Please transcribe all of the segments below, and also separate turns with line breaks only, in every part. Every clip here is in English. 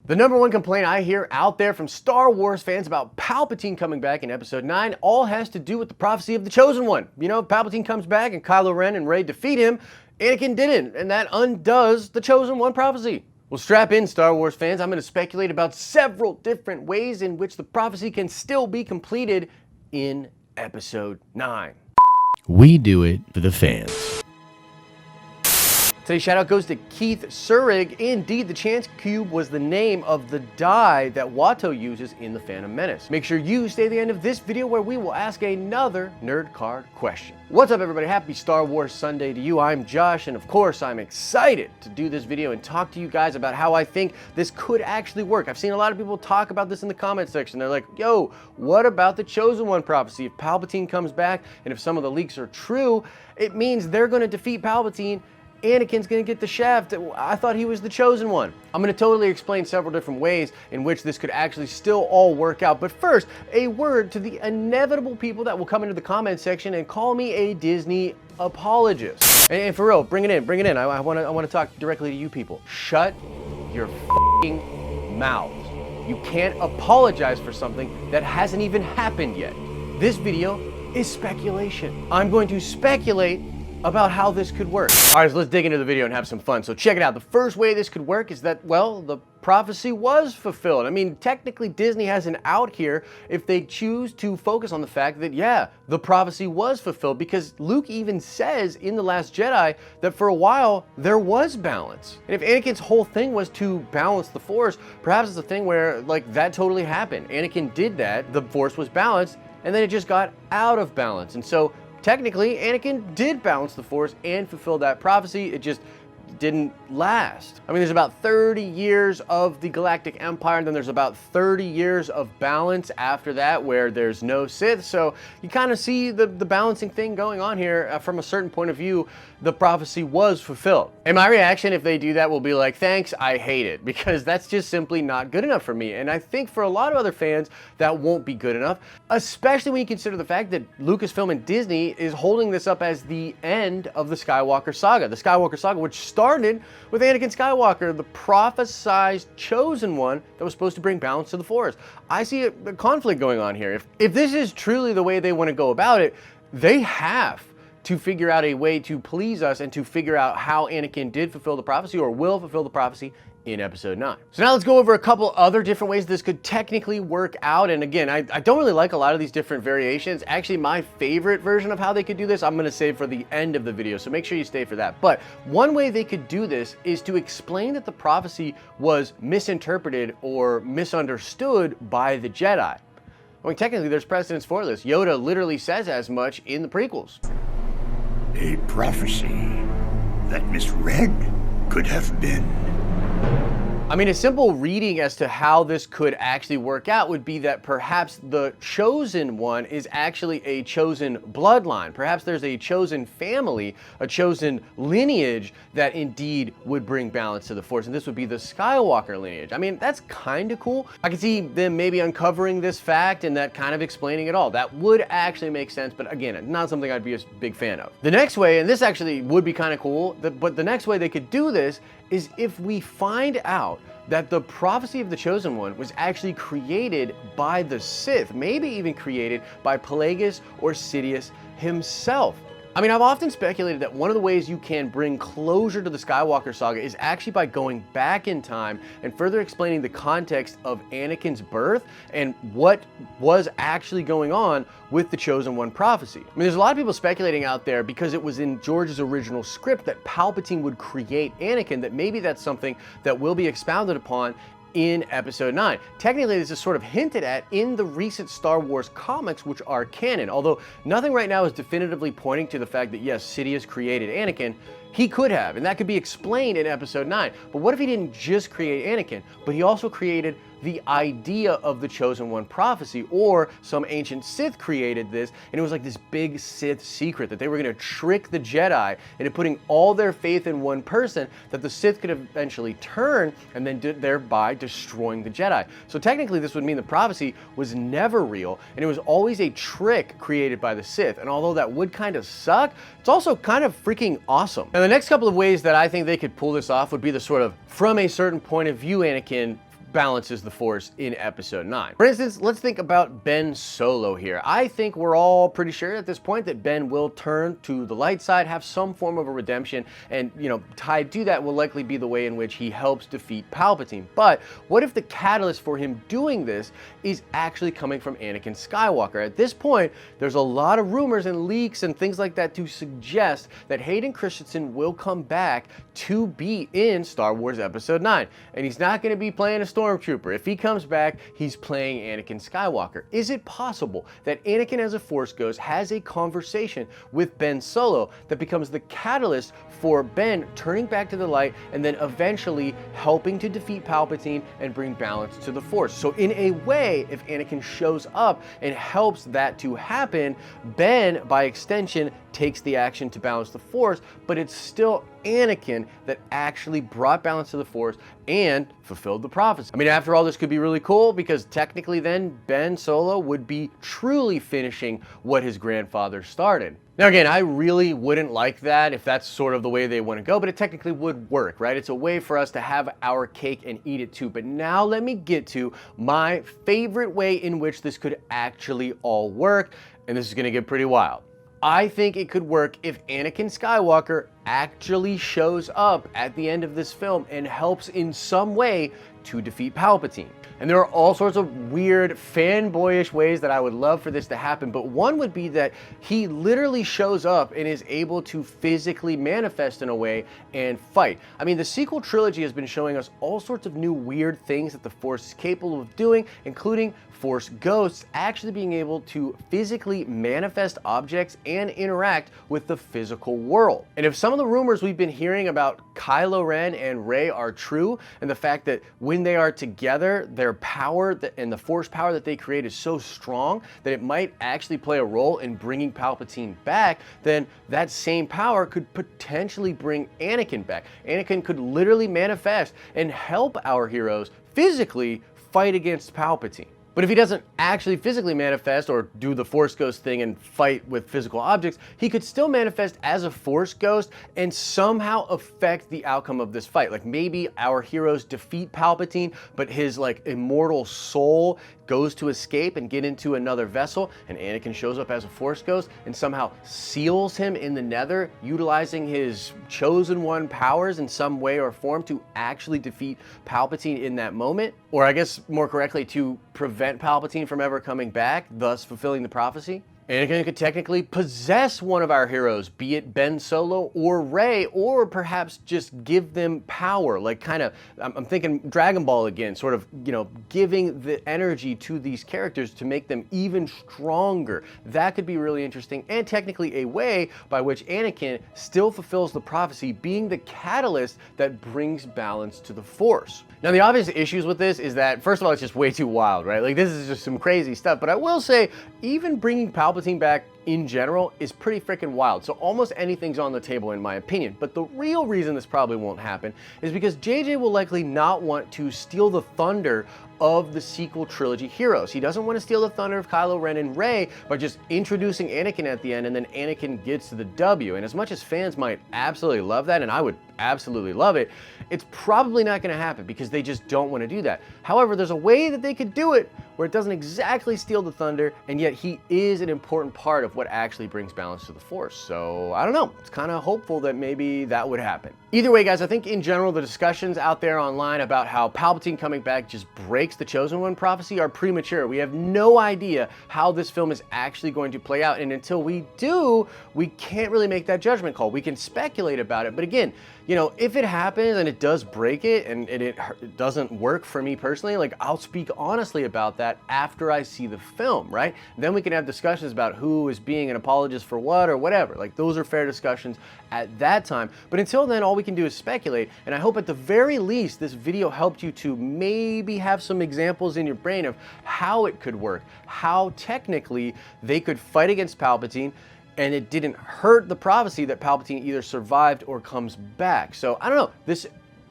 The number one complaint I hear out there from Star Wars fans about Palpatine coming back in Episode 9 all has to do with the prophecy of the Chosen One. You know, Palpatine comes back and Kylo Ren and Rey defeat him. Anakin didn't, and that undoes the Chosen One prophecy. Well, strap in, Star Wars fans. I'm going to speculate about several different ways in which the prophecy can still be completed in Episode 9.
We do it for the fans.
Today's shout out goes to Keith Surig. Indeed, the Chance Cube was the name of the die that Watto uses in The Phantom Menace. Make sure you stay to the end of this video where we will ask another nerd card question. What's up, everybody? Happy Star Wars Sunday to you. I'm Josh, and of course, I'm excited to do this video and talk to you guys about how I think this could actually work. I've seen a lot of people talk about this in the comment section. They're like, yo, what about the Chosen One prophecy? If Palpatine comes back, and if some of the leaks are true, it means they're going to defeat Palpatine. Anakin's gonna get the shaft. I thought he was the Chosen One. I'm gonna totally explain several different ways in which this could actually still all work out. But first, a word to the inevitable people that will come into the comment section and call me a Disney apologist. And for real, bring it in. I wanna talk directly to you people. Shut your f***ing mouths. You can't apologize for something that hasn't even happened yet. This video is speculation. I'm going to speculate about how this could work. All right, so let's dig into the video and have some fun. So check it out. The first way this could work is that, well, the prophecy was fulfilled. I mean, technically Disney has an out here if they choose to focus on the fact that, yeah, the prophecy was fulfilled, because Luke even says in The Last Jedi that for a while there was balance. And if Anakin's whole thing was to balance the Force, perhaps it's a thing where, like, that totally happened. Anakin did that, the Force was balanced, and then it just got out of balance. And so technically, Anakin did balance the Force and fulfill that prophecy. It just didn't last. I mean, there's about 30 years of the Galactic Empire, and then there's about 30 years of balance after that where there's no Sith. So you kind of see the balancing thing going on here. From a certain point of view, the prophecy was fulfilled. And my reaction if they do that will be like, thanks, I hate it, because that's just simply not good enough for me. And I think for a lot of other fans, that won't be good enough, especially when you consider the fact that Lucasfilm and Disney is holding this up as the end of the Skywalker saga. The Skywalker saga, which started with Anakin Skywalker, the prophesized Chosen One that was supposed to bring balance to the Force. I see a conflict going on here. If this is truly the way they want to go about it, they have to figure out a way to please us and to figure out how Anakin did fulfill the prophecy or will fulfill the prophecy in Episode 9. So now let's go over a couple other different ways this could technically work out. And again, I don't really like a lot of these different variations. Actually, my favorite version of how they could do this, I'm gonna save for the end of the video, so make sure you stay for that. But one way they could do this is to explain that the prophecy was misinterpreted or misunderstood by the Jedi. I mean, technically there's precedence for this. Yoda literally says as much in the prequels.
A prophecy that misread could have been.
I mean, a simple reading as to how this could actually work out would be that perhaps the Chosen One is actually a chosen bloodline. Perhaps there's a chosen family, a chosen lineage that indeed would bring balance to the Force, and this would be the Skywalker lineage. I mean, that's kind of cool. I could see them maybe uncovering this fact and that kind of explaining it all. That would actually make sense, but again, not something I'd be a big fan of. The next way, and this actually would be kind of cool, but the next way they could do this is if we find out that the prophecy of the Chosen One was actually created by the Sith, maybe even created by Plagueis or Sidious himself. I mean, I've often speculated that one of the ways you can bring closure to the Skywalker saga is actually by going back in time and further explaining the context of Anakin's birth and what was actually going on with the Chosen One prophecy. I mean, there's a lot of people speculating out there because it was in George's original script that Palpatine would create Anakin, that maybe that's something that will be expounded upon in Episode 9. Technically, this is sort of hinted at in the recent Star Wars comics, which are canon. Although nothing right now is definitively pointing to the fact that, yes, Sidious created Anakin. He could have, and that could be explained in Episode 9. But what if he didn't just create Anakin, but he also created the idea of the Chosen One prophecy, or some ancient Sith created this, and it was like this big Sith secret that they were going to trick the Jedi into putting all their faith in one person that the Sith could eventually turn and then thereby destroying the Jedi. So technically this would mean the prophecy was never real, and it was always a trick created by the Sith. And although that would kind of suck, it's also kind of freaking awesome. And the next couple of ways that I think they could pull this off would be the sort of from a certain point of view Anakin balances the Force in Episode 9. For instance, let's think about Ben Solo here. I think we're all pretty sure at this point that Ben will turn to the light side, have some form of a redemption, and, tied to that will likely be the way in which he helps defeat Palpatine. But what if the catalyst for him doing this is actually coming from Anakin Skywalker? At this point, there's a lot of rumors and leaks and things like that to suggest that Hayden Christensen will come back to be in Star Wars Episode 9. And he's not going to be playing a stormtrooper. If he comes back, he's playing Anakin Skywalker. Is it possible that Anakin as a Force Ghost has a conversation with Ben Solo that becomes the catalyst for Ben turning back to the light and then eventually helping to defeat Palpatine and bring balance to the Force? So in a way, if Anakin shows up and helps that to happen, Ben, by extension, takes the action to balance the Force, but it's still Anakin that actually brought balance to the Force and fulfilled the prophecy. I mean, after all, this could be really cool because technically then Ben Solo would be truly finishing what his grandfather started. Now again, I really wouldn't like that if that's sort of the way they want to go, but it technically would work, right? It's a way for us to have our cake and eat it too. But now let me get to my favorite way in which this could actually all work, and this is going to get pretty wild. I think it could work if Anakin Skywalker actually shows up at the end of this film and helps in some way to defeat Palpatine. And there are all sorts of weird fanboyish ways that I would love for this to happen, but one would be that he literally shows up and is able to physically manifest in a way and fight. I mean, the sequel trilogy has been showing us all sorts of new weird things that the Force is capable of doing, including Force ghosts actually being able to physically manifest objects and interact with the physical world. And if some of the rumors we've been hearing about Kylo Ren and Rey are true, and the fact that when they are together, their power and the Force power that they create is so strong that it might actually play a role in bringing Palpatine back, then that same power could potentially bring Anakin back. Anakin could literally manifest and help our heroes physically fight against Palpatine. But if he doesn't actually physically manifest or do the Force Ghost thing and fight with physical objects, he could still manifest as a Force Ghost and somehow affect the outcome of this fight. Like maybe our heroes defeat Palpatine, but his immortal soul goes to escape and get into another vessel, and Anakin shows up as a Force Ghost and somehow seals him in the nether, utilizing his chosen one powers in some way or form to actually defeat Palpatine in that moment. Or I guess more correctly, to prevent Palpatine from ever coming back, thus fulfilling the prophecy. Anakin could technically possess one of our heroes, be it Ben Solo or Rey, or perhaps just give them power, I'm thinking Dragon Ball again, sort of, giving the energy to these characters to make them even stronger. That could be really interesting, and technically a way by which Anakin still fulfills the prophecy, being the catalyst that brings balance to the Force. Now, the obvious issues with this is that, first of all, it's just way too wild, right? This is just some crazy stuff, but I will say, even bringing Palpatine back in general is pretty freaking wild. So almost anything's on the table in my opinion. But the real reason this probably won't happen is because JJ will likely not want to steal the thunder of the sequel trilogy heroes. He doesn't want to steal the thunder of Kylo Ren and Rey by just introducing Anakin at the end and then Anakin gets to the W. And as much as fans might absolutely love that, and I would absolutely love it, it's probably not going to happen because they just don't want to do that. However, there's a way that they could do it where it doesn't exactly steal the thunder, and yet he is an important part of what actually brings balance to the Force. So I don't know, it's kind of hopeful that maybe that would happen. Either way, guys, I think in general the discussions out there online about how Palpatine coming back just breaks the Chosen One prophecy are premature. We have no idea how this film is actually going to play out, and until we do, we can't really make that judgment call. We can speculate about it, but again, if it happens and it does break it and it doesn't work for me personally, I'll speak honestly about that after I see the film, right? Then we can have discussions about who is being an apologist for what or whatever. Those are fair discussions at that time. But until then, all we can do is speculate. And I hope at the very least this video helped you to maybe have some examples in your brain of how it could work, how technically they could fight against Palpatine and it didn't hurt the prophecy that Palpatine either survived or comes back. So I don't know, this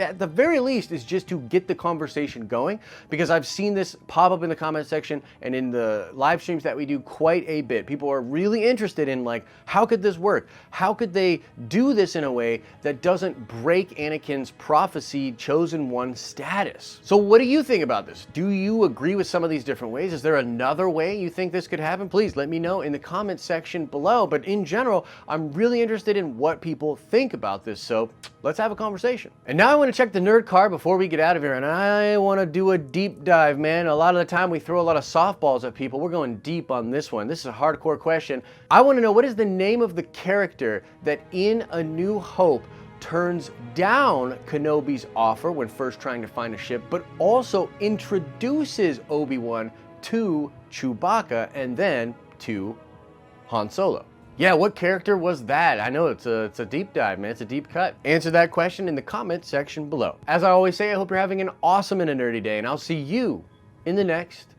at the very least is just to get the conversation going, because I've seen this pop up in the comment section and in the live streams that we do quite a bit. People are really interested in, like, how could this work? How could they do this in a way that doesn't break Anakin's prophecy chosen one status? So what do you think about this? Do you agree with some of these different ways? Is there another way you think this could happen? Please let me know in the comment section below. But in general, I'm really interested in what people think about this, so let's have a conversation. And now I want to check the nerd card before we get out of here, and I want to do a deep dive, man. A lot of the time we throw a lot of softballs at people. We're going deep on this one. This is a hardcore question. I want to know, what is the name of the character that in A New Hope turns down Kenobi's offer when first trying to find a ship, but also introduces Obi-Wan to Chewbacca and then to Han Solo? Yeah, what character was that? I know it's a deep dive, man. It's a deep cut. Answer that question in the comment section below. As I always say, I hope you're having an awesome and a nerdy day, and I'll see you in the next